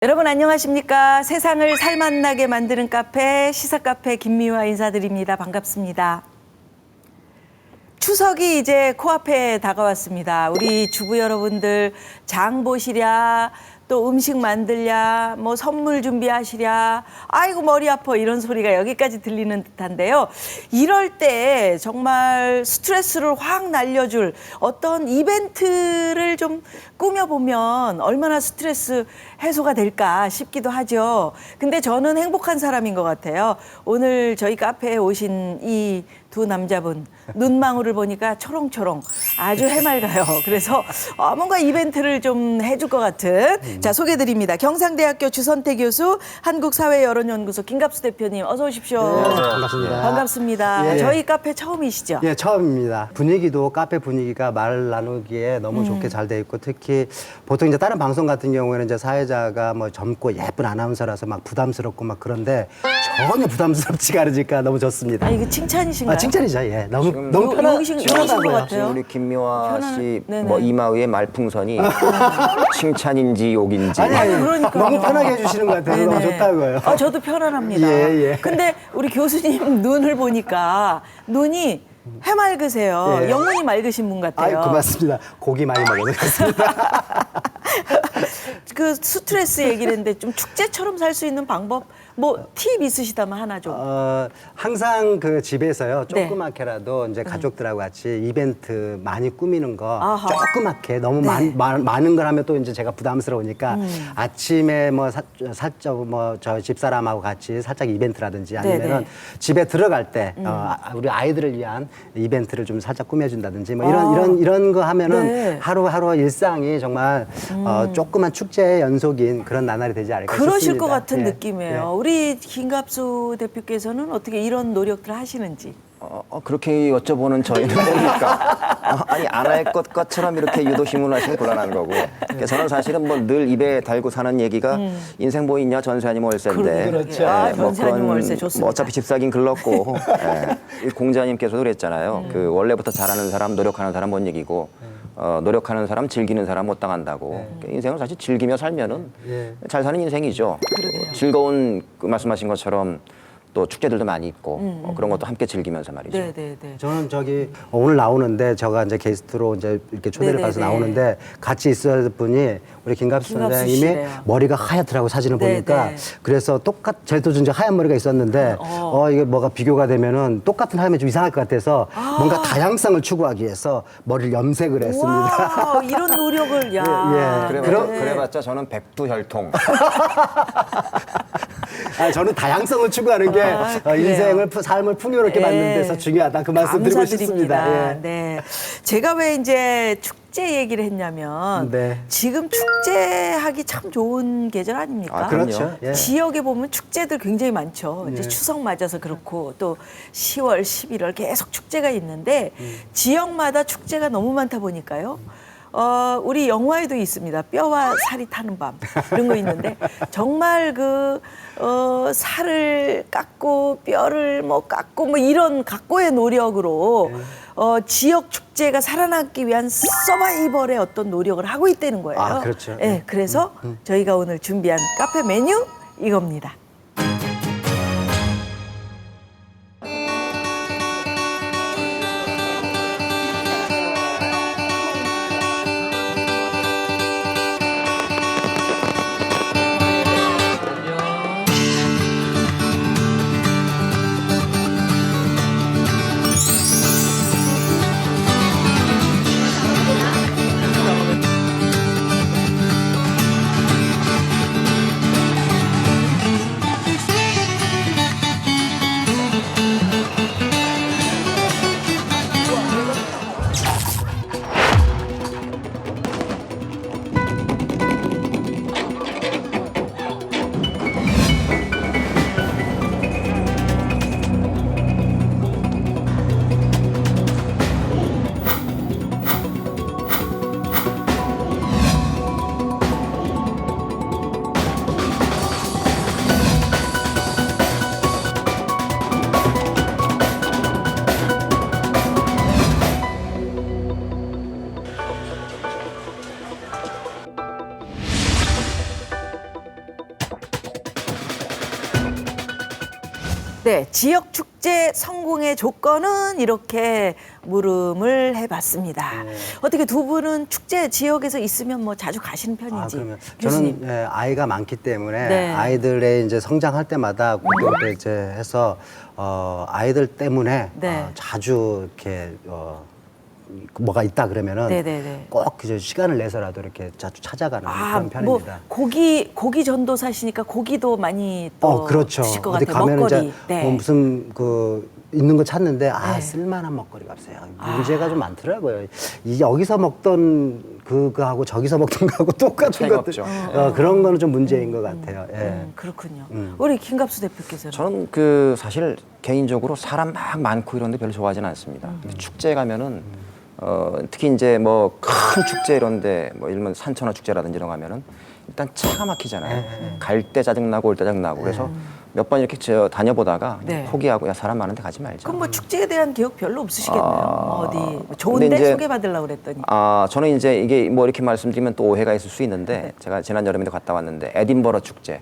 여러분 안녕하십니까? 세상을 살맛나게 만드는 카페 시사카페 김미화 인사드립니다. 반갑습니다. 추석이 이제 코앞에 다가왔습니다. 우리 주부 여러분들 장 보시랴, 또 음식 만들랴, 뭐 선물 준비하시랴, 아이고 머리 아파 이런 소리가 여기까지 들리는 듯한데요. 이럴 때 정말 스트레스를 확 날려줄 어떤 이벤트를 좀 꾸며보면 얼마나 스트레스 해소가 될까 싶기도 하죠. 근데 저는 행복한 사람인 것 같아요. 오늘 저희 카페에 오신 이 두 남자분 눈망울을 보니까 초롱초롱 아주 해맑아요. 그래서 뭔가 이벤트를 좀 해줄 것 같은 자 소개드립니다. 경상대학교 주선태 교수, 한국사회여론연구소 김갑수 대표님 어서 오십시오. 네, 반갑습니다. 반갑습니다. 예. 저희 카페 처음이시죠? 예, 처음입니다. 분위기도 카페 분위기가 말 나누기에 너무 좋게 잘 돼 있고 특히 보통 이제 다른 방송 같은 경우에는 이제 사회자가 뭐 젊고 예쁜 아나운서라서 막 부담스럽고 막 그런데 전혀 부담스럽지가 않으니까 너무 좋습니다. 이거 칭찬이신가요? 칭찬이죠. 예. 너무 여기신 것 편하고요. 같아요. 지금 우리 김미화 씨 네네. 뭐 이마위의 말풍선이 칭찬인지 욕인지 아니, 그러니까. 너무 편하게 해주시는 것 같아서 너무 네네. 좋다고요. 저도 편안합니다. 예, 예. 근데 우리 교수님 눈을 보니까 눈이 해맑으세요. 예. 영혼이 맑으신 분 같아요. 아이, 고맙습니다. 고기 많이 먹어서 그렇습니다. 그 스트레스 얘기를 했는데 좀 축제처럼 살 수 있는 방법 뭐 팁 있으시다면 하나 좀. 항상 그 집에서요 네. 조그맣게라도 이제 가족들하고 같이 이벤트 많이 꾸미는 거 아하. 조그맣게 너무 네. 많은 걸 하면 또 이제 제가 부담스러우니까 아침에 뭐 살짝 뭐 저 집사람하고 같이 살짝 이벤트라든지 아니면은 네네. 집에 들어갈 때 우리 아이들을 위한 이벤트를 좀 살짝 꾸며준다든지 뭐 이런 거 하면은 네. 하루하루 일상이 정말 조그만 축제의 연속인 그런 나날이 되지 않을까 싶습니다. 그러실 것 같은 예. 느낌이에요. 우리 김갑수 대표께서는 어떻게 이런 노력들을 하시는지. 그렇게 여쭤보는 저희는 뭡니까? 아니 안 할 것처럼 이렇게 유도심을 하시면 곤란한 거고. 그래서 저는 사실은 뭐 늘 입에 달고 사는 얘기가 인생 뭐 있냐 전세 아니면 월세인데. 그렇죠. 전세 아니면 월세 좋습니다. 뭐 어차피 집 사긴 글렀고. 이 공자님께서도 그랬잖아요. 그 원래부터 잘하는 사람, 노력하는 사람 못 얘기고. 노력하는 사람, 즐기는 사람 못 당한다고. 인생을 사실 즐기며 살면은 잘 사는 인생이죠. 즐거운 그 말씀하신 것처럼 또 축제들도 많이 있고 그런 것도 함께 즐기면서 말이죠. 네네네. 저는 저기 오늘 나오는데 제가 이제 게스트로 이제 이렇게 초대를 네네네. 받아서 나오는데 같이 있어야 될 분이 우리 김갑수 김갑수 선생님이 씨래요. 머리가 하얗더라고 사진을 네네. 보니까 그래서 저도 이제 하얀 머리가 있었는데 이게 뭐가 비교가 되면은 똑같은 하얀면 좀 이상할 것 같아서 뭔가 다양성을 추구하기 위해서 머리를 염색을 했습니다. 와, 이런 노력을 야. 예. 그래봤자 저는 백두혈통. 저는 다양성을 추구하는 게 그래요. 삶을 풍요롭게 예. 만드는 데서 중요하다 그 말씀 드리고 싶습니다. 감사드립니다. 예. 네. 제가 왜 이제 축제 얘기를 했냐면 네. 지금 축제하기 참 좋은 계절 아닙니까? 그렇죠. 예. 지역에 보면 축제들 굉장히 많죠. 이제 추석 맞아서 그렇고 또 10월, 11월 계속 축제가 있는데 지역마다 축제가 너무 많다 보니까요. 우리 영화에도 있습니다. 뼈와 살이 타는 밤 이런 거 있는데 정말 그 살을 깎고 뼈를 뭐 깎고 뭐 이런 각고의 노력으로 지역 축제가 살아남기 위한 서바이벌의 어떤 노력을 하고 있다는 거예요. 아, 그렇죠. 네, 그래서 저희가 오늘 준비한 카페 메뉴 이겁니다. 네, 지역 축제 성공의 조건은 이렇게 물음을 해봤습니다. 어떻게 두 분은 축제 지역에서 있으면 뭐 자주 가시는 편인지? 그러면 교수님. 저는 아이가 많기 때문에 네. 아이들의 이제 성장할 때마다 그때 이제 해서 아이들 때문에 네. 자주 이렇게 뭐가 있다 그러면은 네네네. 꼭 이제 시간을 내서라도 이렇게 자주 찾아가는 그런 편입니다. 뭐 고기 전도사시니까 고기도 많이 또 그렇죠. 드실 것 어디 같아요. 가면 먹거리. 이제 네. 무슨 있는 거 찾는데 네. 쓸만한 먹거리가 없어요. 문제가 좀 많더라고요. 여기서 먹던 그거하고 저기서 먹던 거하고 똑같은 차이가 것들. 없죠. 그런 거는 좀 문제인 것 같아요. 예. 그렇군요. 우리 김갑수 대표께서는 저는 사실 개인적으로 사람 막 많고 이런 데 별로 좋아하지는 않습니다. 축제에 가면은 특히 이제 뭐 큰 축제 이런데 뭐 일면 산천어 축제라든지 이런 거 가면은 일단 차가 막히잖아요. 갈 때 짜증나고 올 때 짜증나고 그래서 몇 번 이렇게 다녀보다가 그냥 네. 포기하고 야 사람 많은데 가지 말자. 그럼 뭐 축제에 대한 기억 별로 없으시겠네요. 어디 근데 좋은데 이제- 소개받으려고 그랬더니. 저는 이제 이게 뭐 이렇게 말씀드리면 또 오해가 있을 수 있는데 제가 지난 여름에도 갔다 왔는데 에딘버러 축제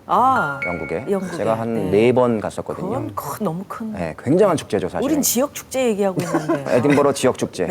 영국에 제가 한 네. 4번 갔었거든요. 그건 너무 큰. 네, 굉장한 축제죠 사실. 우린 지역 축제 얘기하고 있는데. 에딘버러 지역 축제.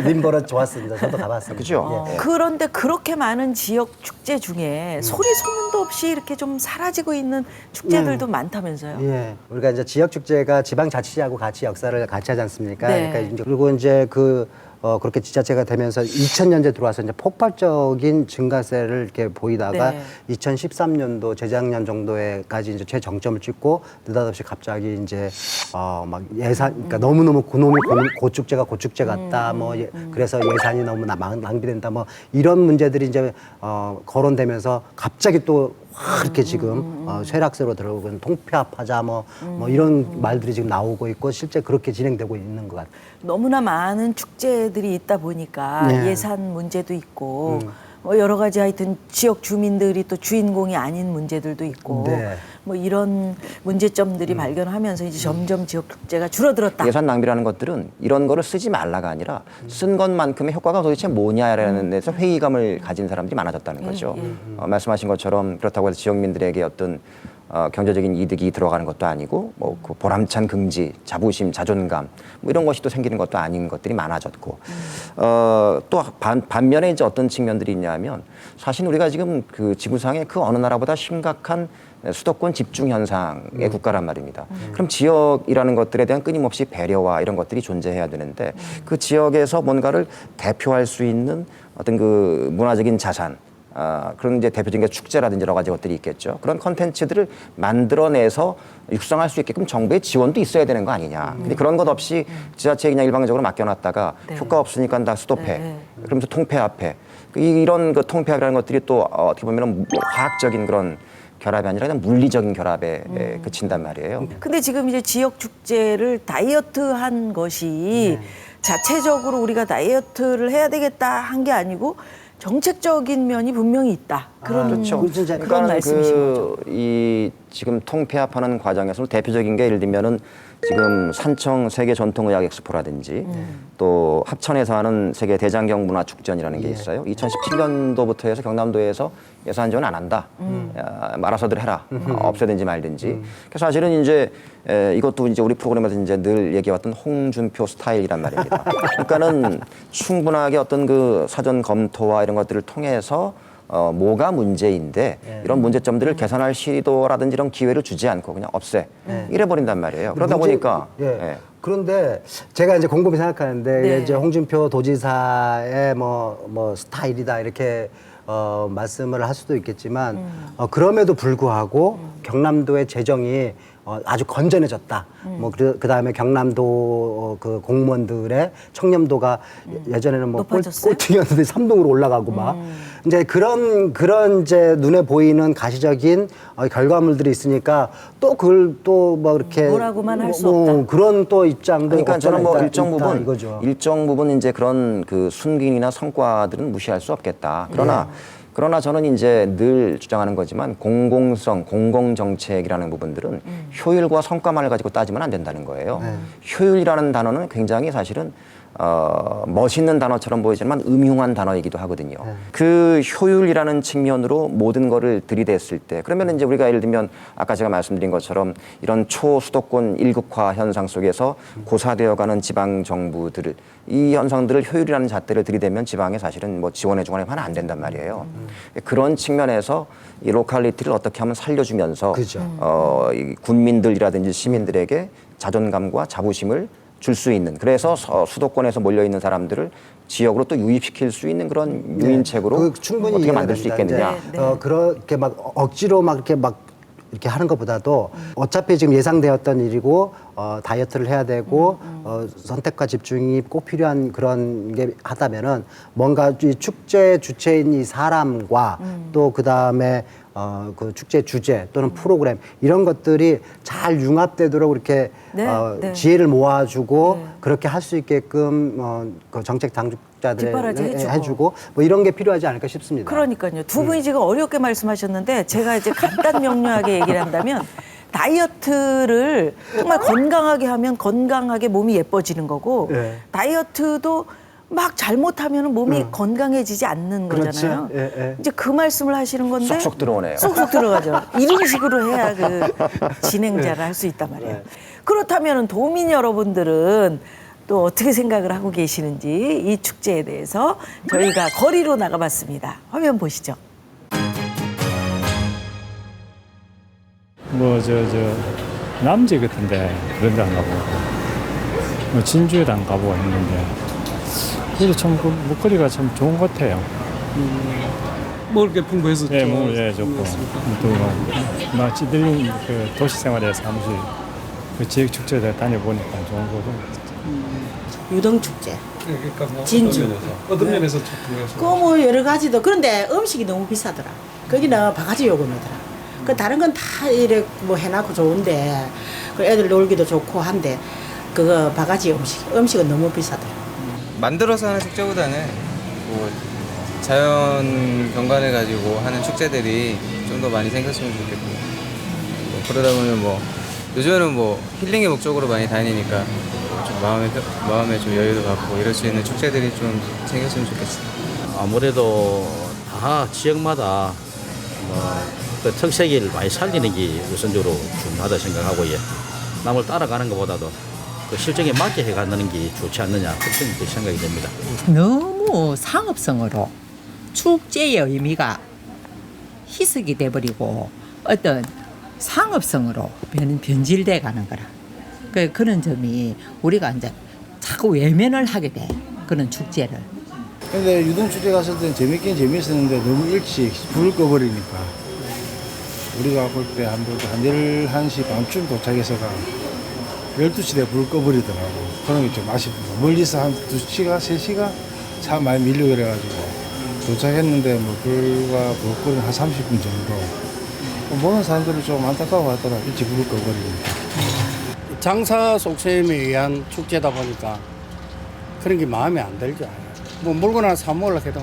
림버러 좋았습니다. 저도 가봤습니다. 그죠? 예. 그런데 그렇게 많은 지역 축제 중에 소리 소문도 없이 이렇게 좀 사라지고 있는 축제들도 많다면서요. 예. 우리가 이제 지역 축제가 지방 자치하고 같이 역사를 같이 하지 않습니까? 네. 그러니까 이제 그리고 이제 그렇게 지자체가 되면서 2000년대 들어와서 이제 폭발적인 증가세를 이렇게 보이다가 네. 2013년도 재작년 정도에까지 이제 최정점을 찍고 느닷없이 갑자기 이제 막 예산 그러니까 너무너무 그놈의 고축제가 고축제 같다 그래서 예산이 너무 낭비된다 뭐 이런 문제들이 이제 거론되면서 갑자기 또 이렇게 지금 쇠락세로 들어오고 통폐합하자 뭐 이런 말들이 지금 나오고 있고 실제 그렇게 진행되고 있는 것 같아요. 너무나 많은 축제들이 있다 보니까 네. 예산 문제도 있고 뭐 여러 가지 하여튼 지역 주민들이 또 주인공이 아닌 문제들도 있고 네. 뭐 이런 문제점들이 발견하면서 이제 점점 지역 축제가 줄어들었다. 예산 낭비라는 것들은 이런 거를 쓰지 말라가 아니라 쓴 것만큼의 효과가 도대체 뭐냐라는 데서 회의감을 가진 사람들이 많아졌다는 거죠. 말씀하신 것처럼 그렇다고 해서 지역민들에게 어떤 경제적인 이득이 들어가는 것도 아니고 뭐 그 보람찬 긍지, 자부심, 자존감 뭐 이런 것이 또 생기는 것도 아닌 것들이 많아졌고 또 반면에 이제 어떤 측면들이 있냐면 사실 우리가 지금 그 지구상의 그 어느 나라보다 심각한 수도권 집중 현상의 국가란 말입니다. 그럼 지역이라는 것들에 대한 끊임없이 배려와 이런 것들이 존재해야 되는데 그 지역에서 뭔가를 대표할 수 있는 어떤 그 문화적인 자산 그런 이제 대표적인 게 축제라든지 여러 가지 것들이 있겠죠. 그런 컨텐츠들을 만들어내서 육성할 수 있게끔 정부의 지원도 있어야 되는 거 아니냐. 근데 그런 것 없이 지자체에 그냥 일방적으로 맡겨놨다가 효과 없으니까 다 스톱해. 그러면서 통폐합해. 이런 그 통폐합이라는 것들이 또 어떻게 보면 화학적인 그런 결합이 아니라 그냥 물리적인 결합에 그친단 말이에요. 근데 지금 이제 지역 축제를 다이어트한 것이 자체적으로 우리가 다이어트를 해야 되겠다 한 게 아니고 정책적인 면이 분명히 있다. 그런 그렇죠. 그런 말씀이신 거죠. 이 지금 통폐합하는 과정에서 대표적인 게 예를 들면은 지금 산청 세계 전통의학 엑스포라든지 또 합천에서 하는 세계 대장경 문화축전이라는 게 있어요. 2017년도부터 해서 경남도에서 예산 지원 안 한다. 알아서들 해라. 없애든지 말든지. 그래서 사실은 이제 이것도 이제 우리 프로그램에서 이제 늘 얘기해왔던 홍준표 스타일이란 말입니다. 그러니까는 충분하게 어떤 그 사전 검토와 이런 것들을 통해서 뭐가 문제인데 이런 문제점들을 개선할 시도라든지 이런 기회를 주지 않고 그냥 없애 이래버린단 말이에요. 그러다 보니까 그런데 제가 이제 곰곰이 생각하는데 네. 이제 홍준표 도지사의 뭐 스타일이다 이렇게 말씀을 할 수도 있겠지만 그럼에도 불구하고 경남도의 재정이 아주 건전해졌다. 뭐 그다음에 경남도 그 공무원들의 청렴도가 예전에는 뭐 높아졌어요? 꼴등이었는데 3등으로 올라가고 막 이제 그런 이제 눈에 보이는 가시적인 결과물들이 있으니까 또 그걸 또 뭐 이렇게 뭐라고만 할 수 없다. 그런 또 입장도 그러니까 저는 뭐 있다, 일정 부분 이거죠. 일정 부분 이제 그런 그 순기능이나 성과들은 무시할 수 없겠다. 그러나 저는 이제 늘 주장하는 거지만 공공성, 공공정책이라는 부분들은 효율과 성과만을 가지고 따지면 안 된다는 거예요. 효율이라는 단어는 굉장히 사실은 멋있는 단어처럼 보이지만 음흉한 단어이기도 하거든요. 그 효율이라는 측면으로 모든 거를 들이댔을 때 그러면 이제 우리가 예를 들면 아까 제가 말씀드린 것처럼 이런 초수도권 일극화 현상 속에서 고사되어가는 지방 정부들을 이 현상들을 효율이라는 잣대를 들이대면 지방에 사실은 뭐 지원해주거나 하면 안 된단 말이에요. 그런 측면에서 이 로컬리티를 어떻게 하면 살려주면서 그죠. 이 군민들이라든지 시민들에게 자존감과 자부심을 줄 수 있는 그래서 수도권에서 몰려 있는 사람들을 지역으로 또 유입시킬 수 있는 그런 유인책으로 그 충분히 어떻게 이해가 만들 수 됩니다. 있겠느냐. 이제, 그렇게 막 억지로 막 이렇게 하는 것보다도 어차피 지금 예상되었던 일이고 다이어트를 해야 되고 선택과 집중이 꼭 필요한 그런 게 하다면은 뭔가 이 축제 주체인 이 사람과 또 그다음에 그 축제 주제 또는 프로그램 이런 것들이 잘 융합되도록 이렇게 네, 네. 지혜를 모아주고 그렇게 할 수 있게끔 그 정책 당국자들에 뒷바라지 해주고 뭐 이런 게 필요하지 않을까 싶습니다. 그러니까요. 두 분이 지금 어렵게 말씀하셨는데 제가 이제 간단 명료하게 얘기를 한다면 다이어트를 정말 건강하게 하면 건강하게 몸이 예뻐지는 거고 네. 다이어트도 막 잘못하면 몸이 건강해지지 않는 그렇죠. 거잖아요. 예, 예. 이제 그 말씀을 하시는 건데 쏙쏙 들어오네요. 쏙쏙 들어가죠. 이런 식으로 해야 그 진행자를 할 수 있단 말이에요. 그렇다면 도민 여러분들은 또 어떻게 생각을 하고 계시는지 이 축제에 대해서 저희가 거리로 나가봤습니다. 화면 보시죠. 뭐 남지 같은데 그런 데 안 가보고 뭐 진주에도 안 가보고 했는데 그래도 참 그 먹거리가 참 좋은 것 같아요. 먹을 게 풍부해서 예, 뭐 좋고 또막 찌들린 그 도시 생활에서 사무실 그 지역 축제에 다녀보니까 좋은 거고. 유등축제, 그러니까 뭐 진주. 어떤 면에서 풍부해서 그 뭐 여러 가지도 그런데 음식이 너무 비싸더라. 거기는 바가지 요금이더라. 그 다른 건 다 이래 뭐 해놓고 좋은데 그 애들 놀기도 좋고 한데 그거 바가지 음식은 너무 비싸더라. 만들어서 하는 축제보다는 뭐 자연 경관을 가지고 하는 축제들이 좀 더 많이 생겼으면 좋겠고 뭐 그러다 보면 뭐 요즘에는 뭐 힐링의 목적으로 많이 다니니까 좀 마음에 좀 여유도 갖고 이럴 수 있는 축제들이 좀 생겼으면 좋겠어요. 아무래도 다 지역마다 그 특색을 많이 살리는 게 우선적으로 중요하다 생각하고 예. 남을 따라가는 것보다도 그 실정에 맞게 해가는 게 좋지 않느냐 그렇게 생각이 됩니다. 너무 상업성으로 축제의 의미가 희석이 돼버리고 어떤 상업성으로 변질돼 가는 거라. 그런 점이 우리가 이제 자꾸 외면을 하게 돼. 그런 축제를. 근데 유동축제 갔을 때는 재밌긴 재밌었는데 너무 일찍 불을 꺼버리니까 우리가 볼 때 한 11시 반쯤 도착해서가 12시 대 불을 꺼버리더라고. 그런 게 좀 아쉽고 멀리서 한 2시간, 3시간 차 많이 밀려 그래가지고 도착했는데 뭐 불과 불거리는 한 30분 정도. 보는 사람들은 좀 안타까워 하더라. 일찍 불을 꺼버리니까. 장사 속셈에 의한 축제다 보니까 그런 게 마음에 안 들죠. 뭐 물건 하나 사 먹으려고 해도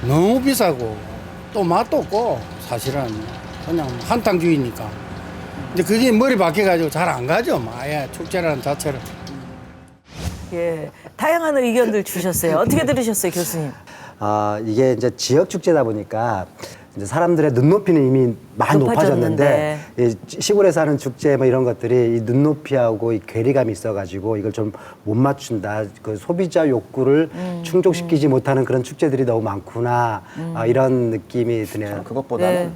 너무 비싸고 또 맛도 없고 사실은 그냥 한탕주의니까. 근데 그게 머리 박혀가지고 잘 안 가죠. 뭐 아예 축제라는 자체를. 예, 다양한 의견들 주셨어요. 어떻게 들으셨어요, 교수님? 이게 이제 지역 축제다 보니까 이제 사람들의 눈높이는 이미 많이 높아졌는데 이 시골에서 하는 축제 뭐 이런 것들이 이 눈높이하고 이 괴리감이 있어가지고 이걸 좀 못 맞춘다. 그 소비자 욕구를 충족시키지 못하는 그런 축제들이 너무 많구나. 이런 느낌이 드네요. 그것보다는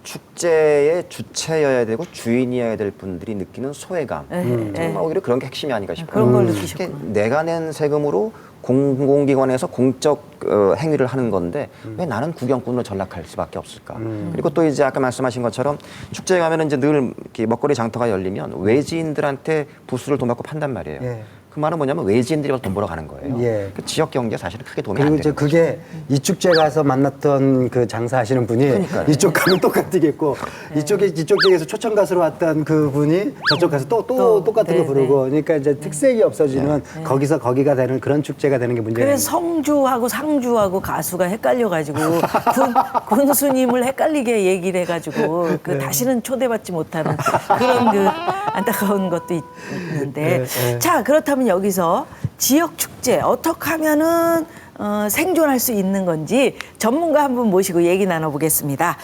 축제의 주체여야 되고 주인이어야 될 분들이 느끼는 소외감. 정말 오히려 그런 게 핵심이 아닌가 싶어요. 그런 걸 느끼셨구나. 내가 낸 세금으로 공공기관에서 공적 행위를 하는 건데 왜 나는 구경꾼으로 전락할 수밖에 없을까? 그리고 또 이제 아까 말씀하신 것처럼 축제에 가면 이제 늘 이렇게 먹거리 장터가 열리면 외지인들한테 부수를 돈 받고 판단 말이에요. 예. 그 말은 뭐냐면 외지인들이 돈 벌어 가는 거예요. 예. 그 지역 경제에 사실은 크게 도움이 안 그리고 되는 이제 그게 이 축제 가서 만났던 그 장사하시는 분이 이쪽 가면 똑같겠고 이쪽 지역에서 초청 가수로 왔던 그 분이 저쪽 가서 또 똑같은 거 부르고 그러니까 이제 특색이 없어지면 거기서 거기가 되는 그런 축제가 되는 게 문제예요. 그래서 성주하고 상주하고 가수가 헷갈려가지고 군수님을 헷갈리게 얘기를 해가지고 그 다시는 초대받지 못하는 그런 그 안타까운 것도 있는데 자 그렇다면 여기서 지역 축제 어떻게 하면은 생존할 수 있는 건지 전문가 한 분 모시고 얘기 나눠보겠습니다.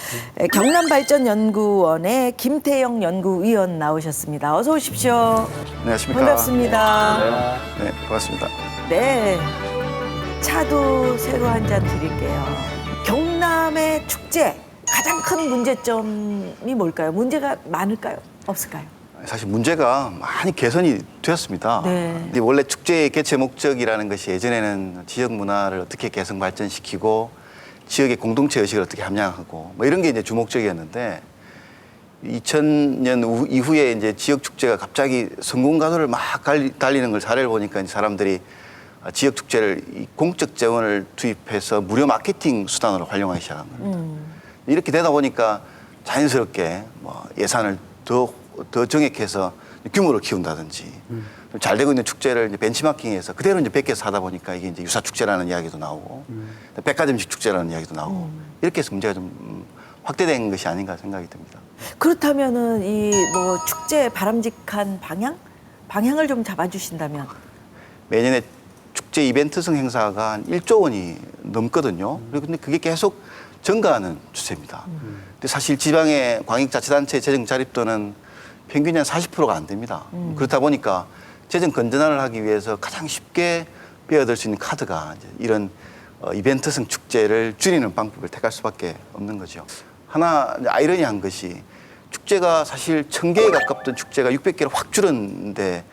경남발전연구원의 김태영 연구위원 나오셨습니다. 어서 오십시오. 안녕하십니까. 반갑습니다. 네, 반갑습니다. 네. 차도 새로 한 잔 드릴게요. 경남의 축제 가장 큰 문제점이 뭘까요? 문제가 많을까요? 없을까요? 사실 문제가 많이 개선이 되었습니다. 네. 근데 원래 축제의 개최 목적이라는 것이 예전에는 지역 문화를 어떻게 개성 발전시키고 지역의 공동체 의식을 어떻게 함양하고 뭐 이런 게 이제 주목적이었는데 2000년 이후에 이제 지역 축제가 갑자기 성공 가도를 막 달리는 걸 사례를 보니까 이제 사람들이 지역 축제를 공적 재원을 투입해서 무료 마케팅 수단으로 활용하기 시작한 겁니다. 이렇게 되다 보니까 자연스럽게 뭐 예산을 더 정액해서 규모를 키운다든지 잘 되고 있는 축제를 이제 벤치마킹해서 그대로 이제 베껴서 하다 보니까 이게 이제 유사 축제라는 이야기도 나오고 백화점식 축제라는 이야기도 나오고 이렇게 해서 문제가 좀 확대된 것이 아닌가 생각이 듭니다. 그렇다면은 이 뭐 축제 바람직한 방향을 좀 잡아주신다면 매년에 축제 이벤트성 행사가 한 1조 원이 넘거든요. 그런데 그게 계속 증가하는 추세입니다. 근데 사실 지방의 광역자치단체 재정 자립도는 평균이 한 40%가 안 됩니다. 그렇다 보니까 재정 건전화를 하기 위해서 가장 쉽게 빼어들 수 있는 카드가 이제 이런 이벤트성 축제를 줄이는 방법을 택할 수밖에 없는 거죠. 하나 아이러니한 것이 축제가 사실 1000개에 가깝던 축제가 600개로 확 줄었는데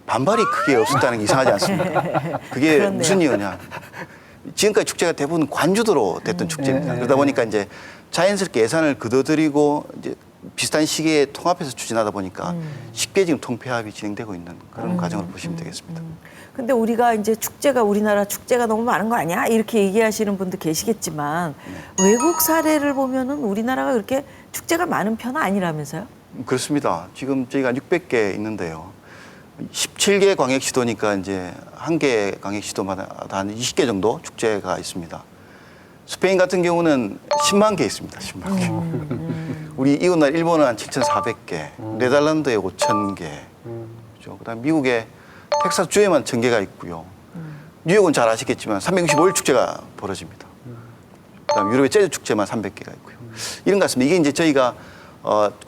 반발이 크게 없었다는 게 이상하지 않습니까? 그게 그렇네요. 무슨 이유냐. 지금까지 축제가 대부분 관주도로 됐던 축제입니다. 그러다 보니까 이제 자연스럽게 예산을 거둬들이고 이제 비슷한 시기에 통합해서 추진하다 보니까 쉽게 지금 통폐합이 진행되고 있는 그런 과정으로 보시면 되겠습니다. 근데 우리가 이제 우리나라 축제가 너무 많은 거 아니야? 이렇게 얘기하시는 분도 계시겠지만 외국 사례를 보면은 우리나라가 그렇게 축제가 많은 편은 아니라면서요? 그렇습니다. 지금 저희가 600개 있는데요. 17개 광역시도니까 이제 한 개 광역시도마다 한 20개 정도 축제가 있습니다. 스페인 같은 경우는 10만 개 있습니다. 10만 개. 우리 이웃나라 일본은 한 7,400개, 네덜란드에 5,000개, 그렇죠. 그다음 미국에 텍사스 주에만 1,000개가 있고요. 뉴욕은 잘 아시겠지만 365일 축제가 벌어집니다. 그다음 유럽의 재즈 축제만 300개가 있고요. 이런 것 같습니다. 이게 이제 저희가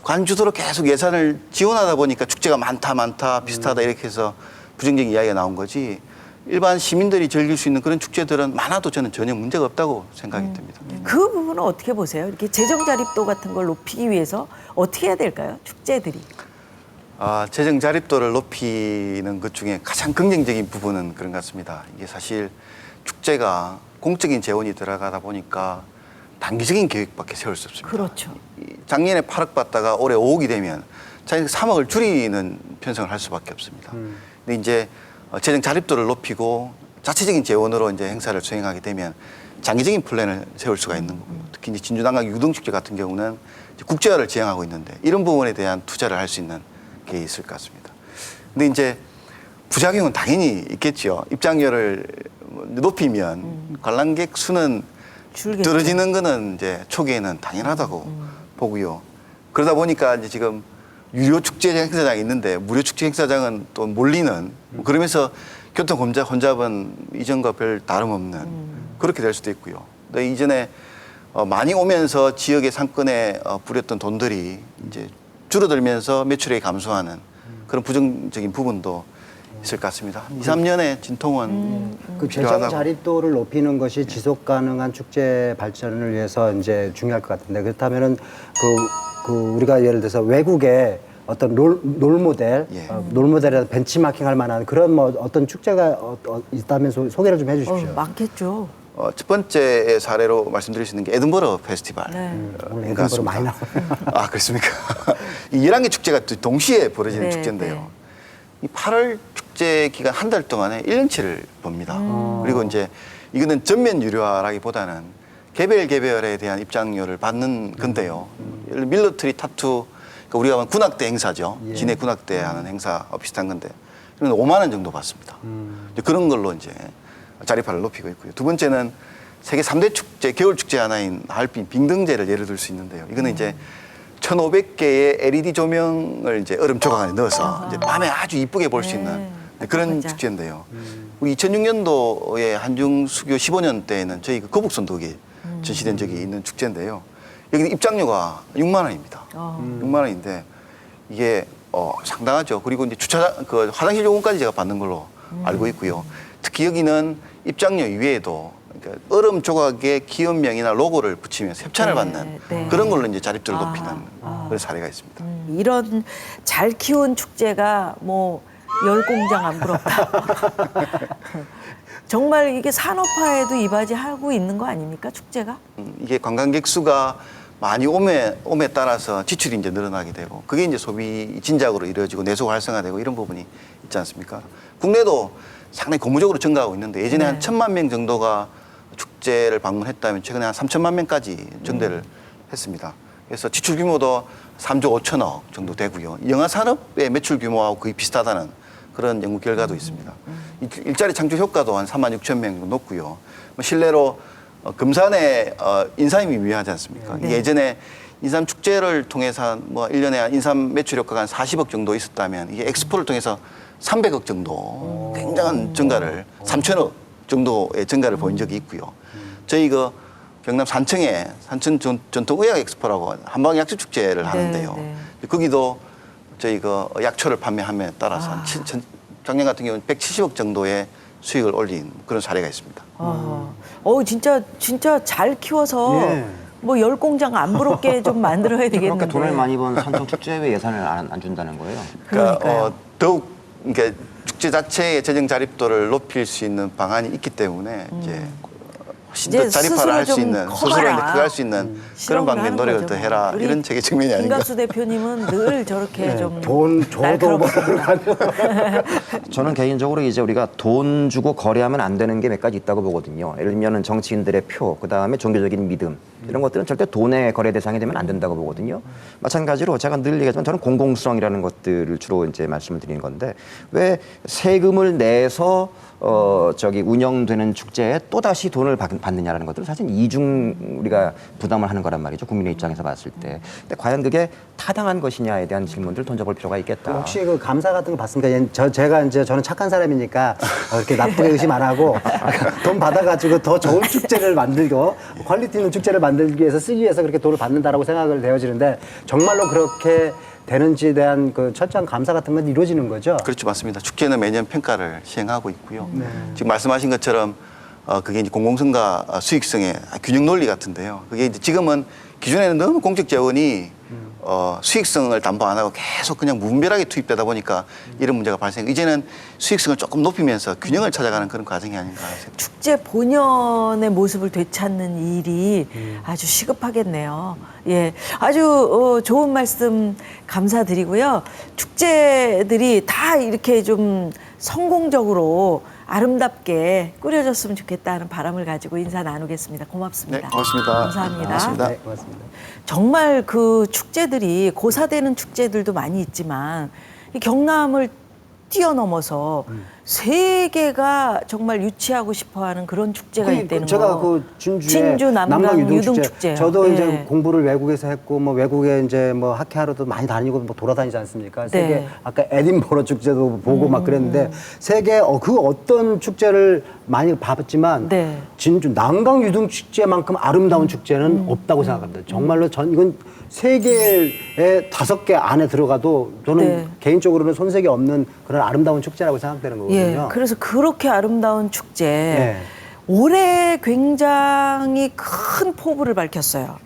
관주도로 계속 예산을 지원하다 보니까 축제가 많다 비슷하다 이렇게 해서 부정적인 이야기가 나온 거지 일반 시민들이 즐길 수 있는 그런 축제들은 많아도 저는 전혀 문제가 없다고 생각이 듭니다. 그 부분은 어떻게 보세요? 이렇게 재정 자립도 같은 걸 높이기 위해서 어떻게 해야 될까요? 축제들이. 재정 자립도를 높이는 것 중에 가장 긍정적인 부분은 그런 것 같습니다. 이게 사실 축제가 공적인 재원이 들어가다 보니까 단기적인 계획밖에 세울 수 없습니다. 그렇죠. 작년에 8억 받다가 올해 5억이 되면 자기가 3억을 줄이는 편성을 할 수밖에 없습니다. 근데 이제 재정 자립도를 높이고 자체적인 재원으로 이제 행사를 수행하게 되면 장기적인 플랜을 세울 수가 있는 거고요. 특히 이제 진주단강 유동축제 같은 경우는 이제 국제화를 지향하고 있는데 이런 부분에 대한 투자를 할 수 있는 게 있을 것 같습니다. 근데 이제 부작용은 당연히 있겠죠. 입장료를 높이면 관람객 수는 줄겠죠. 떨어지는 거는 이제 초기에는 당연하다고 보고요. 그러다 보니까 이제 지금 유료 축제 행사장이 있는데 무료 축제 행사장은 또 몰리는 그러면서 교통 혼잡은 이전과 별 다름없는 그렇게 될 수도 있고요. 근데 이전에 많이 오면서 지역의 상권에 부렸던 돈들이 이제 줄어들면서 매출액이 감소하는 그런 부정적인 부분도 있을 것 같습니다. 2, 3년의 진통은 그 재정 필요하다고. 자립도를 높이는 것이 지속 가능한 축제 발전을 위해서 이제 중요할 것 같은데 그렇다면은 그 우리가 예를 들어서 외국의 어떤 롤 모델, 예. 롤 모델에서 벤치마킹 할 만한 그런 뭐 어떤 축제가 있다면 소개를 좀 해주십시오. 많겠죠. 첫 번째 사례로 말씀드릴 수 있는 게 에든버러 페스티벌. 오늘 에든버러 많이 나와요. 아, 그렇습니까? 이 11개 축제가 또 동시에 벌어지는 네, 축제인데요. 네. 이 8월 축제 기간 한 달 동안에 1년치를 봅니다. 그리고 이제 이거는 전면 유료화라기보다는 개별에 대한 입장료를 받는 건데요. 예를 들어 밀러트리 타투, 그러니까 우리가 하면 군악대 행사죠. 진해 군악대 하는 행사 비슷한 건데, 그러면 5만 원 정도 받습니다. 이제 그런 걸로 이제 자리파를 높이고 있고요. 두 번째는 세계 3대 축제, 겨울 축제 하나인 하얼빈 빙등제를 예를 들 수 있는데요. 이거는 이제 1,500개의 LED 조명을 이제 얼음 조각 안에 넣어서 이제 밤에 아주 이쁘게 볼 수 있는 그런 맞아. 축제인데요. 우리 2006년도에 한중 수교 15년 때에는 저희 그 거북선덕이 전시된 적이 있는 축제인데요. 여기는 입장료가 6만 원입니다. 6만 원인데 이게 상당하죠. 그리고 이제 주차장 그 화장실 요금까지 제가 받는 걸로 알고 있고요. 특히 여기는 입장료 이외에도 그러니까 얼음 조각에 기업명이나 로고를 붙이면서 협찬을 받는 그런 걸로 이제 자립도를 높이는 그런 사례가 있습니다. 이런 잘 키운 축제가 뭐 열공장 안 부럽다. 정말 이게 산업화에도 이바지하고 있는 거 아닙니까 축제가? 이게 관광객 수가 많이 오에 따라서 지출이 이제 늘어나게 되고 그게 이제 소비 진작으로 이루어지고 내수 활성화되고 이런 부분이 있지 않습니까? 국내도 상당히 고무적으로 증가하고 있는데 예전에 한 1,000만 명 정도가 축제를 방문했다면 최근에 한 3천만 명까지 증대를 했습니다. 그래서 지출 규모도 3조 5천억 정도 되고요. 영화 산업의 매출 규모하고 거의 비슷하다는 그런 연구 결과도 있습니다. 일자리 창출 효과도 한 3만 6천 명 정도 높고요. 실내로 금산에 인삼이 유명하지 않습니까? 예전에 인삼 축제를 통해서 뭐 1년에 인삼 매출 효과가 한 40억 정도 있었다면 이게 엑스포를 통해서 300억 정도 굉장한 증가를 3천억 정도의 증가를 보인 적이 있고요. 저희 그 경남 산청에 산청 전통의학 엑스포라고 한방 약초 축제를 하는데요. 거기도 저희 그 약초를 판매함에 따라서 작년 같은 경우는 170억 정도의 수익을 올린 그런 사례가 있습니다. 진짜 잘 키워서 뭐 열공장 안 부럽게 좀 만들어야 되겠는데. 그렇게 돈을 많이 번 산청 축제 왜 예산을 안 준다는 거예요? 그러니까 더욱 그러니까 축제 자체의 재정 자립도를 높일 수 있는 방안이 있기 때문에 이제 훨씬 더 자립화를 할 수 있는 스스로 이제 그거 할 수 있는 그런 방면의 노력을 더 해라 이런 제게 측면이 아닌가. 김갑수 대표님은 늘 저렇게 좀 돈 줘도 뭐 저는 개인적으로 이제 우리가 돈 주고 거래하면 안 되는 게 몇 가지 있다고 보거든요. 예를 들면 정치인들의 표, 그 다음에 종교적인 믿음 이런 것들은 절대 돈의 거래 대상이 되면 안 된다고 보거든요. 마찬가지로 제가 늘 얘기하지만 저는 공공성이라는 것들을 주로 이제 말씀을 드리는 건데 왜 세금을 내서 운영되는 축제에 또 다시 돈을 받느냐라는 것들은 사실 이중 우리가 부담을 하는 거란 말이죠. 국민의 입장에서 봤을 때. 근데 과연 그게 타당한 것이냐에 대한 질문들을 던져볼 필요가 있겠다. 혹시 그 감사 같은 거 받습니까? 저는 착한 사람이니까 이렇게 나쁘게 의심 안 하고 돈 받아가지고 더 좋은 축제를 만들고 퀄리티 있는 축제를 만들기 위해서 쓰기 위해서 그렇게 돈을 받는다라고 생각을 되어지는데 정말로 그렇게 되는지에 대한 그 철저한 감사 같은 건 이루어지는 거죠? 그렇죠, 맞습니다. 축제는 매년 평가를 시행하고 있고요. 지금 말씀하신 것처럼 그게 이제 공공성과 수익성의 균형 논리 같은데요. 그게 이제 지금은 기존에는 너무 공적 재원이 수익성을 담보 안 하고 계속 그냥 무분별하게 투입되다 보니까 이런 문제가 발생. 이제는 수익성을 조금 높이면서 균형을 찾아가는 그런 과정이 아닌가 생각합니다. 축제 본연의 모습을 되찾는 일이 아주 시급하겠네요. 예, 아주 좋은 말씀 감사드리고요. 축제들이 다 이렇게 좀 성공적으로 아름답게 꾸려졌으면 좋겠다는 바람을 가지고 인사 나누겠습니다. 고맙습니다. 네, 고맙습니다. 감사합니다. 고맙습니다. 네, 고맙습니다. 정말 그 축제들이 고사되는 축제들도 많이 있지만 이 경남을 뛰어넘어서 세계가 정말 유치하고 싶어하는 그런 축제가 있다는 제가 거. 그 진주에 진주 남강 유등축제. 저도 예. 이제 공부를 외국에서 했고 뭐 외국에 이제 뭐 학회하러도 많이 다니고 뭐 돌아다니지 않습니까? 세계 네. 아까 에딘버러 축제도 보고 막 그랬는데 세계 그 어떤 축제를 많이 봐봤지만 네. 진주 남강 유등축제만큼 아름다운 축제는 없다고 생각합니다. 정말로 이건 세계의 5개 안에 들어가도 저는 네. 개인적으로는 손색이 없는 그런 아름다운 축제라고 생각되는 거거든요. 예, 그래서 그렇게 아름다운 축제 네. 올해 굉장히 큰 포부를 밝혔어요.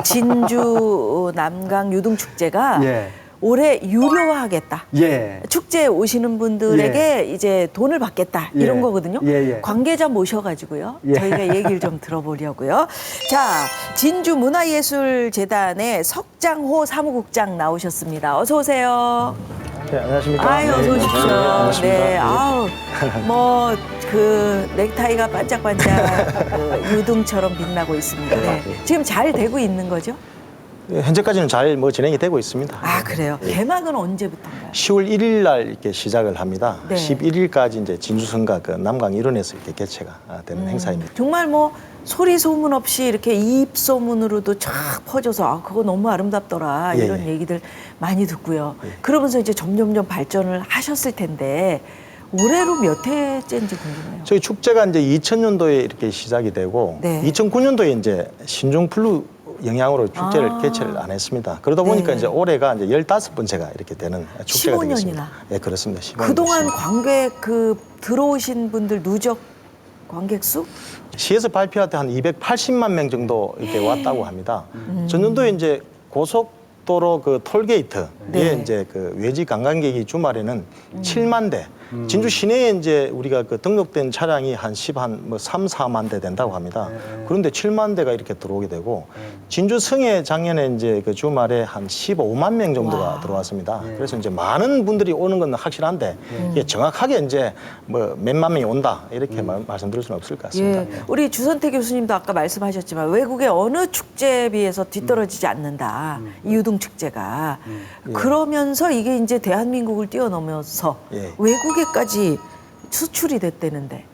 진주 남강 유등축제가 예. 올해 유료화하겠다. 예. 축제에 오시는 분들에게 이제 돈을 받겠다 이런 예. 거거든요. 예. 관계자 모셔가지고요. 예. 저희가 얘기를 좀 들어보려고요. 자, 진주문화예술재단의 석장호 사무국장 나오셨습니다. 어서 오세요. 네, 안녕하십니까. 아유, 어서 오십시오. 반갑습니다. 네, 아우, 뭐, 그, 넥타이가 반짝반짝 그 유등처럼 빛나고 있습니다. 네. 지금 잘 되고 있는 거죠? 현재까지는 잘 진행이 되고 있습니다. 아, 그래요? 개막은 언제부터인가요? 10월 1일 날 이렇게 시작을 합니다. 네. 11일까지 이제 진주성가 그 남강 일원에서 이렇게 개최가 되는 행사입니다. 정말 뭐, 소리 소문 없이 이렇게 입 소문으로도 쫙 퍼져서 그거 너무 아름답더라 이런 얘기들 많이 듣고요. 그러면서 이제 점점점 발전을 하셨을 텐데 올해로 몇 해째인지 궁금해요. 저희 축제가 이제 2000년도에 이렇게 시작이 되고 네. 2009년도에 이제 신종플루 영향으로 축제를 개최를 안 했습니다. 그러다 보니까 네. 이제 올해가 이제 15번째가 이렇게 되는 축제가 15년이나. 되겠습니다. 예, 그렇습니다. 15년 그동안 됐습니다. 관객 들어오신 분들 누적 관객 수? 시에서 발표할 때 한 280만 명 정도 이렇게 왔다고 합니다. 전년도에 이제 고속도로 그 톨게이트에 네. 이제 그 외지 관광객이 주말에는 7만 대. 진주 시내에 이제 우리가 그 등록된 차량이 한 3, 4만 대 된다고 합니다. 그런데 7만 대가 이렇게 들어오게 되고 진주 성에 작년에 이제 그 주말에 한 15만 명 정도가 들어왔습니다. 그래서 이제 많은 분들이 오는 건 확실한데 이게 정확하게 이제 뭐 몇만 명이 온다 이렇게 말씀드릴 수는 없을 것 같습니다. 예. 우리 주선태 교수님도 아까 말씀하셨지만 외국의 어느 축제에 비해서 뒤떨어지지 않는다. 이 유등 축제가. 그러면서 이게 이제 대한민국을 뛰어넘어서 예. 외국에까지 수출이 됐다는데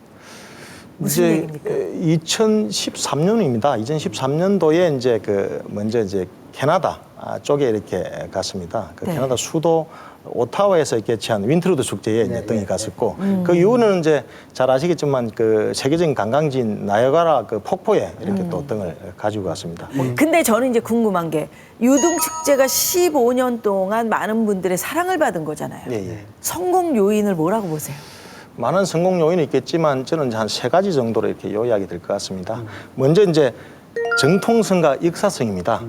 무슨 이제 얘기입니까? 2013년입니다. 2013년도에 이제 그 먼저 이제 캐나다 쪽에 이렇게 갔습니다. 그 네. 캐나다 수도 오타와에서 개최한 윈트로드 축제에 이제 등이 갔었고 그 이후는 이제 잘 아시겠지만 그 세계적인 관광지인 나이아가라 그 폭포에 이렇게 또 등을 가지고 갔습니다. 근데 저는 이제 궁금한 게 유등 축제가 15년 동안 많은 분들의 사랑을 받은 거잖아요. 예, 예. 성공 요인을 뭐라고 보세요? 많은 성공 요인이 있겠지만 저는 한 3가지 정도로 이렇게 요약이 될 것 같습니다. 먼저 이제 정통성과 역사성입니다.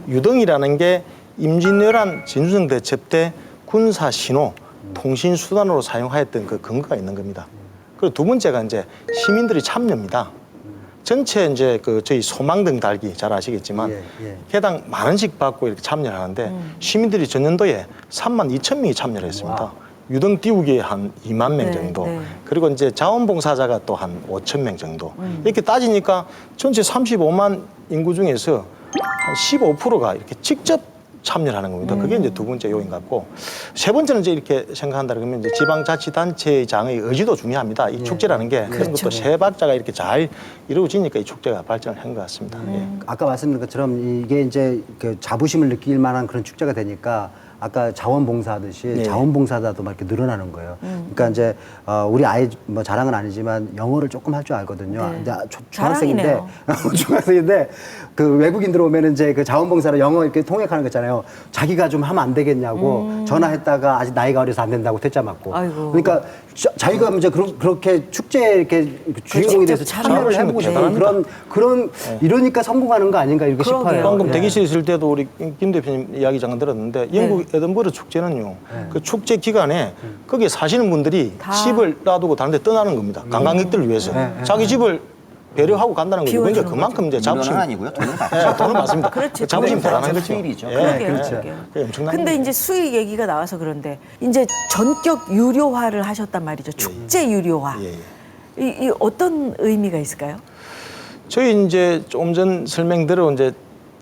유등이라는 게 임진왜란 진주성 대첩 때 군사 신호, 통신 수단으로 사용하였던 그 근거가 있는 겁니다. 그리고 두 번째가 이제 시민들의 참여입니다. 전체 이제 그 저희 소망등 달기 잘 아시겠지만 개당 10,000원씩 받고 이렇게 참여를 하는데 시민들이 전년도에 32,000명이 참여를 했습니다. 유등 띄우기에 한 2만 명 정도. 네. 그리고 이제 자원봉사자가 또 한 5,000명 정도. 이렇게 따지니까 전체 35만 인구 중에서 한 15%가 이렇게 직접 참여를 하는 겁니다. 그게 이제 두 번째 요인 같고 세 번째는 이제 이렇게 생각한다 그러면 이제 지방자치단체장의 의지도 중요합니다. 이 축제라는 게 그런 것도 세 박자가 이렇게 잘 이루어지니까 이 축제가 발전을 한 것 같습니다. 예. 아까 말씀드린 것처럼 이게 이제 그 자부심을 느낄 만한 그런 축제가 되니까 아까 자원봉사하듯이 네. 자원봉사자도 막 이렇게 늘어나는 거예요. 그러니까 이제 우리 아이 뭐 자랑은 아니지만 영어를 조금 할 줄 알거든요. 네. 근데 중학생인데 자랑이네요. 중학생인데 그 외국인 들어오면은 이제 그 자원봉사로 영어 이렇게 통역하는 거 있잖아요. 자기가 좀 하면 안 되겠냐고 전화했다가 아직 나이가 어려서 안 된다고 퇴짜 맞고. 아이고. 그러니까 자기가 이제 그렇게 축제에 이렇게 주인공이 돼서 직접 참여를 해보고 싶은 그런 이러니까 성공하는 거 아닌가 이렇게 그러게요. 싶어요. 방금 예. 대기실에 있을 때도 우리 김 대표님 이야기 잠깐 들었는데 영국 에든버러 축제는요. 그 축제 기간에 거기에 사시는 분들이 다. 집을 놔두고 다른 데 떠나는 겁니다. 관광객들을 위해서. 자기 집을 배려하고 간다는 거죠. 그러니까 비워주는 그만큼 이제 자부심 물론은 아니고요. 돈을 받죠. 돈을 받습니다. 그렇죠. 자부심 그렇죠. 대단한 거죠. 수입이죠. 예, 그러게요, 그렇죠. 그러게요. 그게 엄청난 근데 거죠. 이제 수익 얘기가 나와서 그런데 이제 전격 유료화를 하셨단 말이죠. 축제 유료화. 예, 예. 이 어떤 의미가 있을까요? 저희 이제 좀 전 설명대로 이제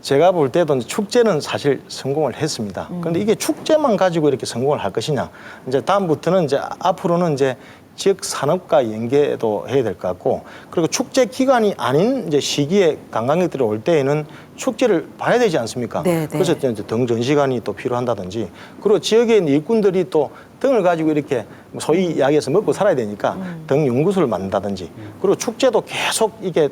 제가 볼 때도 이제 축제는 사실 성공을 했습니다. 그런데 이게 축제만 가지고 이렇게 성공을 할 것이냐. 이제 다음부터는 이제 앞으로는 이제 지역 산업과 연계도 해야 될 것 같고, 그리고 축제 기간이 아닌 이제 시기에 관광객들이 올 때에는 축제를 봐야 되지 않습니까? 네, 네. 그래서 이제 등 전시관이 또 필요한다든지, 그리고 지역에 있는 일꾼들이 또 등을 가지고 이렇게 소위 이야기해서 먹고 살아야 되니까 등 연구소를 만든다든지, 그리고 축제도 계속 이게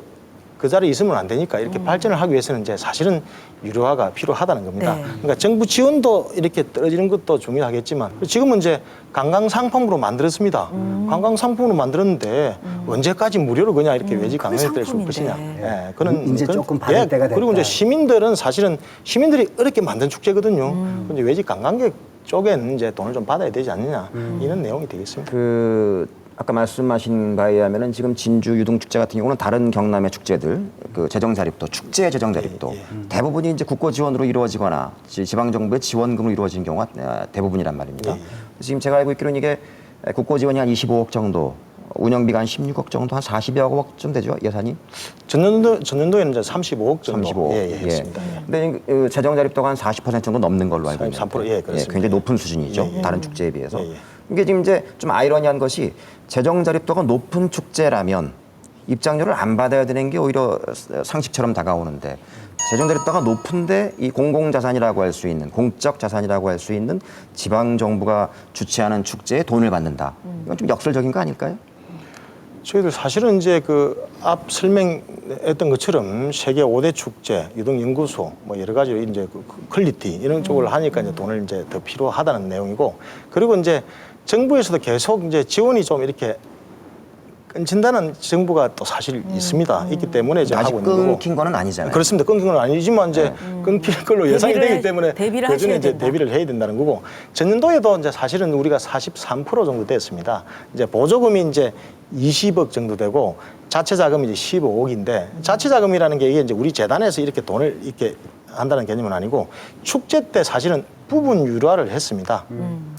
그 자리에 있으면 안 되니까 이렇게 발전을 하기 위해서는 이제 사실은 유료화가 필요하다는 겁니다. 네. 그러니까 정부 지원도 이렇게 떨어지는 것도 중요하겠지만 지금은 이제 관광 상품으로 만들었습니다. 관광 상품으로 만들었는데 언제까지 무료로 그냥 이렇게 외지 관광객들을 줄 것이냐. 예, 그런 이제 조금 받을 때가 됐다. 그리고 이제 시민들은 사실은 시민들이 어렵게 만든 축제거든요. 근데 외지 관광객 쪽에는 이제 돈을 좀 받아야 되지 않느냐 이런 내용이 되겠습니다. 아까 말씀하신 바에 의하면은 지금 진주 유등축제 같은 경우는 다른 경남의 축제들 그 재정 자립도 축제 재정 자립도 대부분이 이제 국고 지원으로 이루어지거나 지방 정부의 지원금으로 이루어진 경우가 대부분이란 말입니다. 지금 제가 알고 있기로는 이게 국고 지원이 한 25억 정도, 운영비가 한 16억 정도, 한 40여억 원쯤 되죠 예산이? 전년도에는 이제 35억 정도 35억. 했습니다. 근데 그 재정 자립도가 한 40% 정도 넘는 걸로 알고 있는데 3%, 예, 그렇습니다. 굉장히 높은 수준이죠. 다른 축제에 비해서. 예, 예. 이게 지금 이제 좀 아이러니한 것이 재정 자립도가 높은 축제라면 입장료를 안 받아야 되는 게 오히려 상식처럼 다가오는데 재정대립도가 높은데 이 공공자산이라고 할 수 있는 공적 자산이라고 할 수 있는 지방 정부가 주최하는 축제에 돈을 받는다. 이건 좀 역설적인 거 아닐까요? 저희들 사실은 이제 그 앞 설명했던 것처럼 세계 5대 축제, 유등연구소, 뭐 여러 가지 이제 그 퀄리티 이런 쪽을 하니까 이제 돈을 이제 더 필요하다는 내용이고, 그리고 이제 정부에서도 계속 이제 지원이 좀 이렇게 끊긴다는 정부가 또 사실 있습니다. 있기 때문에 이제 아직 하고 있는 거고. 끊긴 거는 아니잖아요. 그렇습니다. 끊긴 건 아니지만 이제 끊길 걸로 예상이 되기 때문에 대비를 그 전에 하셔야 이제 된다. 대비를 해야 된다는 거고, 전년도에도 이제 사실은 우리가 43% 정도 됐습니다. 이제 보조금이 이제 20억 정도 되고 자체 자금이 이제 15억인데, 자체 자금이라는 게 이게 이제 우리 재단에서 이렇게 돈을 이렇게 한다는 개념은 아니고 축제 때 사실은 부분 유료화를 했습니다.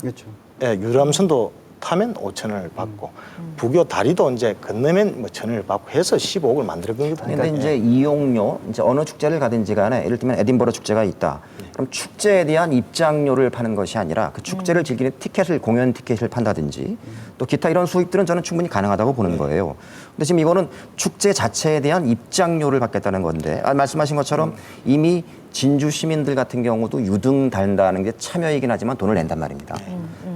그렇죠. 예, 유람선도 타면 5,000원을 받고 부교 다리도 이제 건너면 뭐 1,000원을 받고 해서 15억을 만들어 본 겁니다. 그런데 이제 이용료, 이제 어느 축제를 가든지 간에 예를 들면 에딘버러 축제가 있다. 그럼 축제에 대한 입장료를 파는 것이 아니라 그 축제를 즐기는 티켓을, 공연 티켓을 판다든지 또 기타 이런 수익들은 저는 충분히 가능하다고 보는 거예요. 근데 지금 이거는 축제 자체에 대한 입장료를 받겠다는 건데, 말씀하신 것처럼 이미 진주 시민들 같은 경우도 유등 달다는 게 참여이긴 하지만 돈을 낸단 말입니다.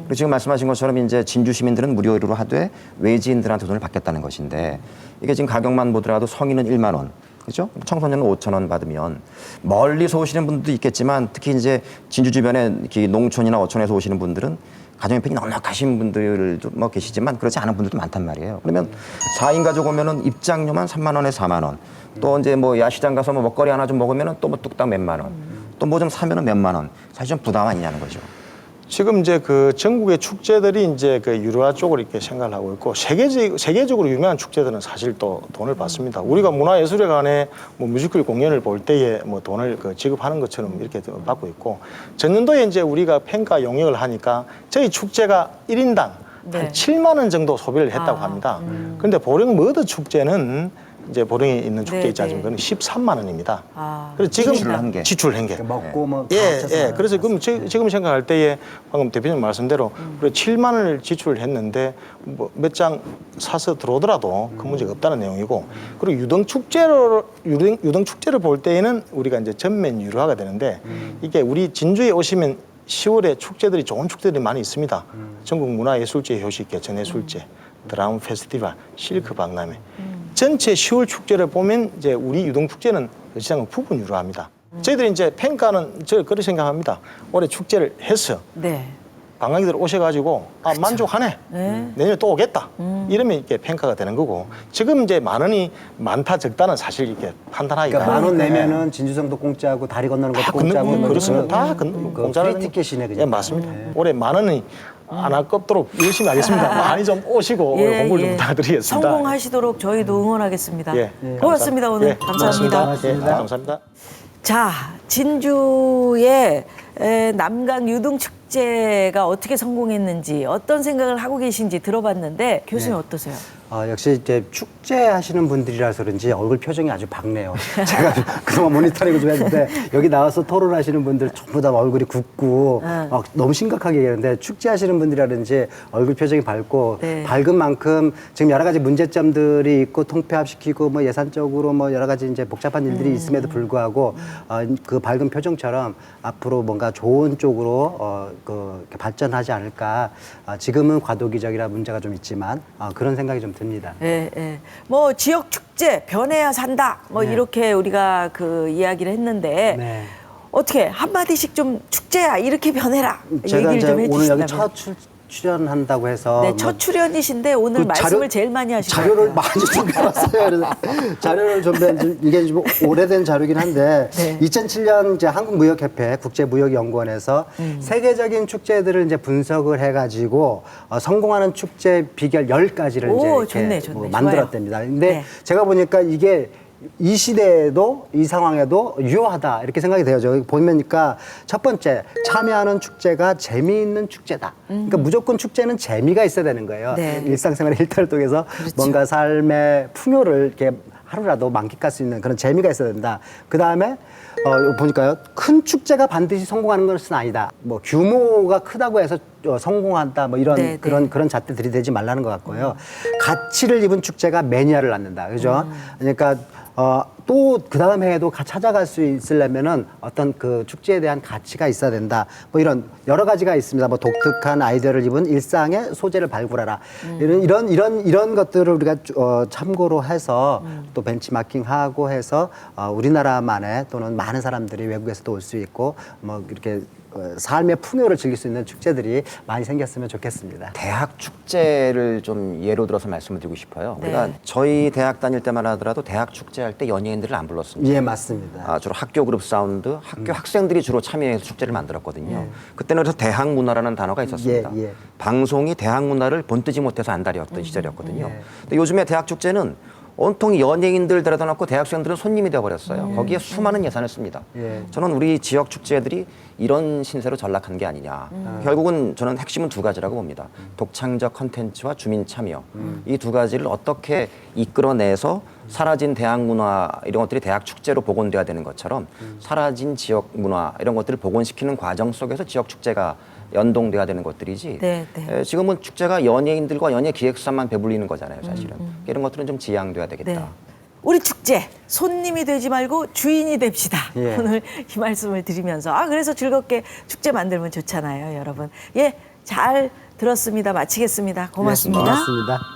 그리고 지금 말씀하신 것처럼 이제 진주 시민들은 무료로 하되 외지인들한테 돈을 받겠다는 것인데, 이게 지금 가격만 보더라도 성인은 1만 원, 그렇죠? 청소년은 5,000원 받으면 멀리서 오시는 분들도 있겠지만 특히 이제 진주 주변에 이렇게 농촌이나 어촌에서 오시는 분들은 가정형편이 넉넉하신 분들도 뭐 계시지만 그렇지 않은 분들도 많단 말이에요. 그러면 4인 가족 오면은 입장료만 3만 원에 4만 원. 또 이제 뭐 야시장 가서 뭐 먹거리 하나 좀 먹으면은 또 뭐 뚝딱 몇만 원. 또 뭐 좀 사면은 몇만 원. 사실 좀 부담 아니냐는 거죠. 지금 이제 그 전국의 축제들이 이제 그 유료화 쪽으로 이렇게 생각을 하고 있고, 세계적으로 유명한 축제들은 사실 또 돈을 받습니다. 우리가 문화예술회관에 뭐 뮤지컬 공연을 볼 때에 뭐 돈을 그 지급하는 것처럼 이렇게 받고 있고, 전년도에 이제 우리가 평가 용역을 하니까 저희 축제가 1인당 한 7만 원 정도 소비를 했다고 합니다. 그런데 보령 머드 축제는 이제 보령에 있는 축제 있지 않습니까? 그건 13만 원입니다. 그래서 지금 지출한 게. 먹고 뭐 예. 그래서 그럼 지금 생각할 때에 방금 대표님 말씀대로 그래 7만 원을 지출을 했는데 뭐 몇 장 사서 들어오더라도 큰 문제가 없다는 내용이고, 그리고 유등 축제를 볼 때에는 우리가 이제 전면 유료화가 되는데, 이게 우리 진주에 오시면 10월에 축제들이 좋은 축제들이 많이 있습니다. 전국 문화예술제 효시 개천예술제, 드라마 페스티벌, 실크 박람회. 전체 10월 축제를 보면 이제 우리 유등 축제는 시장은 부분 유료합니다. 저희들이 이제 평가는 저 그렇게 생각합니다. 올해 축제를 해서 관광객들 오셔가지고 만족하네. 내년에 또 오겠다. 이러면 이렇게 평가가 되는 거고, 지금 이제 만 원이 많다 적다는 사실 이렇게 판단하기가. 그러니까 만 원 내면은 진주성도 공짜고 다리 건너는 것도 공짜고. 그렇습니다. 다 공짜라는 티켓이네 그냥. 예, 맞습니다. 올해 만 원이 안 아깝도록 열심히 하겠습니다. 많이 좀 오시고 오늘 공부를 좀 부탁드리겠습니다. 성공하시도록 저희도 응원하겠습니다. 예, 고맙습니다 오늘. 예, 감사합니다. 예, 감사합니다. 자, 진주의 남강 유등축제가 어떻게 성공했는지 어떤 생각을 하고 계신지 들어봤는데 교수님 어떠세요? 역시 이제 축제 하시는 분들이라서 그런지 얼굴 표정이 아주 밝네요. 제가 그동안 모니터링을 좀 했는데 여기 나와서 토론하시는 분들 전부 다 얼굴이 굽고 막 너무 심각하게 얘기하는데, 축제 하시는 분들이라든지 얼굴 표정이 밝고 밝은 만큼 지금 여러 가지 문제점들이 있고 통폐합시키고 뭐 예산적으로 뭐 여러 가지 이제 복잡한 일들이 있음에도 불구하고 그 밝은 표정처럼 앞으로 뭔가 좋은 쪽으로 이렇게 발전하지 않을까. 지금은 과도기적이라 문제가 좀 있지만 그런 생각이 좀 듭니다. 뭐 지역 축제 변해야 산다. 뭐 이렇게 우리가 그 이야기를 했는데 어떻게 한 마디씩 좀 축제야 이렇게 변해라 제가 얘기를 이제 좀 오늘 해주신다면. 여기 첫 출연한다고 해서 첫 출연이신데 오늘 그 말씀을 제일 많이 하시고 자료를 많이 준비해왔어요. 그래서 자료를 준비한 이게 좀 오래된 자료긴 한데 2007년 이제 한국무역협회 국제무역연구원에서 세계적인 축제들을 이제 분석을 해가지고 성공하는 축제 비결 10가지를 이제 이렇게 만들었답니다. 근데 제가 보니까 이게 이 시대에도 이 상황에도 유효하다 이렇게 생각이 돼요. 저기 보니까 첫 번째, 참여하는 축제가 재미있는 축제다. 그러니까 무조건 축제는 재미가 있어야 되는 거예요. 일상생활의 일탈을 통해서 뭔가 삶의 풍요를 이렇게 하루라도 만끽할 수 있는 그런 재미가 있어야 된다. 그 다음에 보니까요, 큰 축제가 반드시 성공하는 것은 아니다. 뭐 규모가 크다고 해서 성공한다. 뭐 이런 네, 그런 잣대 들이대지 말라는 것 같고요. 가치를 입은 축제가 매니아를 낳는다. 그죠? 그러니까 또 그 다음 해에도 찾아갈 수 있으려면은 어떤 그 축제에 대한 가치가 있어야 된다. 뭐 이런 여러 가지가 있습니다. 뭐 독특한 아이디어를 입은 일상의 소재를 발굴하라. 이런 것들을 우리가 참고로 해서 또 벤치마킹하고 해서 우리나라만의 또는 많은 사람들이 외국에서도 올 수 있고 뭐 이렇게 삶의 풍요를 즐길 수 있는 축제들이 많이 생겼으면 좋겠습니다. 대학 축제를 좀 예로 들어서 말씀을 드리고 싶어요. 네. 우리가 저희 대학 다닐 때만 하더라도 대학 축제할 때 연예인들을 안 불렀습니다. 예, 맞습니다. 주로 학교 그룹 사운드, 학교 학생들이 주로 참여해서 축제를 만들었거든요. 그때는 그래서 대학 문화라는 단어가 있었습니다. 예. 방송이 대학 문화를 본뜨지 못해서 안달이었던 시절이었거든요. 근데 요즘에 대학 축제는 온통 연예인들 데려다 놓고 대학생들은 손님이 되어버렸어요. 거기에 수많은 예산을 씁니다. 저는 우리 지역 축제들이 이런 신세로 전락한 게 아니냐. 결국은 저는 핵심은 두 가지라고 봅니다. 독창적 컨텐츠와 주민 참여. 이 두 가지를 어떻게 이끌어내서 사라진 대학 문화 이런 것들이 대학 축제로 복원돼야 되는 것처럼 사라진 지역 문화 이런 것들을 복원시키는 과정 속에서 지역 축제가 연동돼야 되는 것들이지. 네. 지금은 축제가 연예인들과 연예 기획사만 배불리는 거잖아요, 사실은. 이런 것들은 좀 지양돼야 되겠다. 네. 우리 축제 손님이 되지 말고 주인이 됩시다. 예. 오늘 이 말씀을 드리면서 그래서 즐겁게 축제 만들면 좋잖아요, 여러분. 예, 잘 들었습니다. 마치겠습니다. 고맙습니다. 고맙습니다.